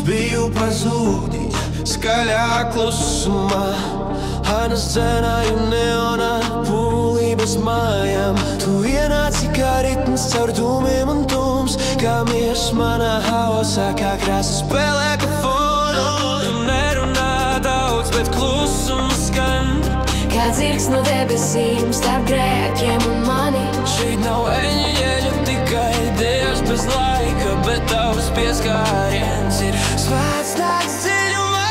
biju pazudis skaļā klusumā. Aina scenā un neonā pūlī bez mājām. Tu ienāci kā ritms caur dūmiem un tums, kā miers manā haosā, kā krāsa spēlē pa fonu. Tu nerunā daudz, bet klusums skan kā dzirks no debesīm starp grēkiem un mani. Šeit nav eņģeļu, tikai Dievs bez laika, bet tavs pieskāriens ir svēts tāds dziļumā.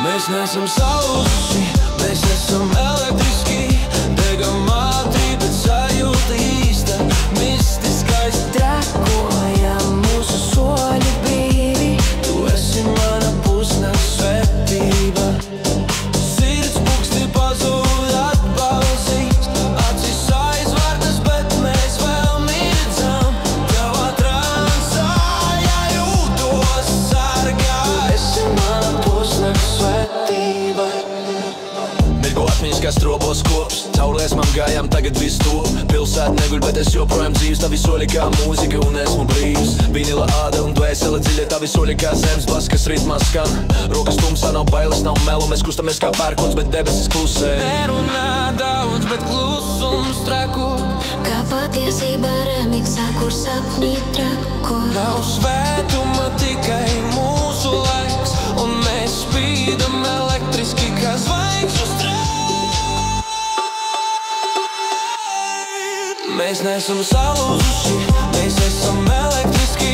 Mēs nesam salūzuši, mēs esam elektriski, degam ātri, bet sajūta īsta, mistiskais. Trakojam mūsu soļi brīvi, Tu esi mana pusnakts svētība. Sirds puksti pazūd atbalsīs, acis aizvērtas, bet mēs vēl mirdzam. Tavā transā jājūtos sargā. Esi mana pusnakts svētība. Mirgo atmiņas kā stroboskops, caurlies man gājām, tagad viss top. Pilsēta neguļ, bet es joprojām dzīvs, tavi soļi kā mūzika un esmu brīvs. Vinila āda un dvēsele dziļa, tavi soļi kā zemes blas, kas ritmā skan. Rokas tumsā, nav bailes, nav melu, mēs kustamies kā pērkots, bet debesis klusē. Nerunā daudz, bet klusums trako, kā patiesība remiksā, kur sapņi trako. nav svētuma, tikai mūsu laiks, un mēs spīdam elektriski kā zvaigžņu strēl. Mēs nesam salūzuši, mēs esam elektriski,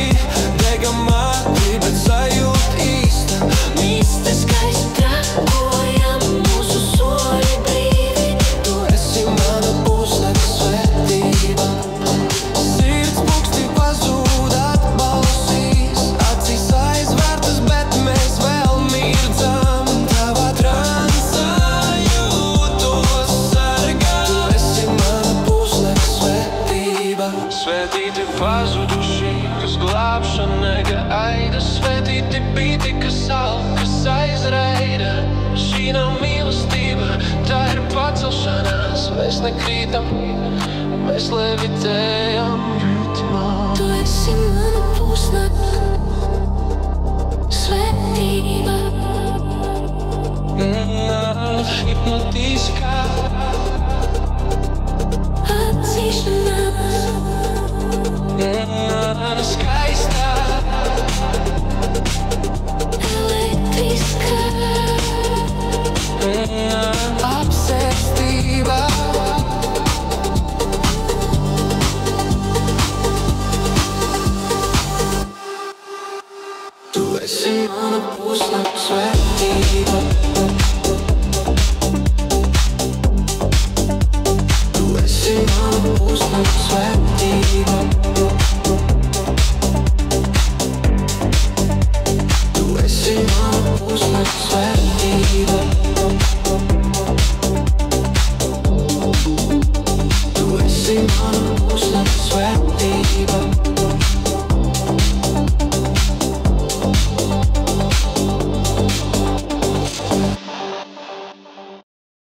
degam ātri, bet sajūta īsta, Mistiskais trakojam mūsu soļi brīvi, Tu esi mana pusnakts svētība. Sirds puksti pazūd atbalsīs, acis aizvērtas, bet mēs vēl mirdzam. Tavā transā jūtos sargā. Tu esi mana pusnakts svētība. Svētīti pazuduši, kas glābšana gaida. Svētīti bīti, kas aug, kas aizraida. Šī nav mīlestība, tā ir pacelšanās. Mēs nekrītam, mēs levitējam ritmā. tu esi mana pusnakts svētība. Hipnotiskā, Atzīšanās, skaistā, elektriskā, apsēstībā. Tu esi mana pusnakts svētība.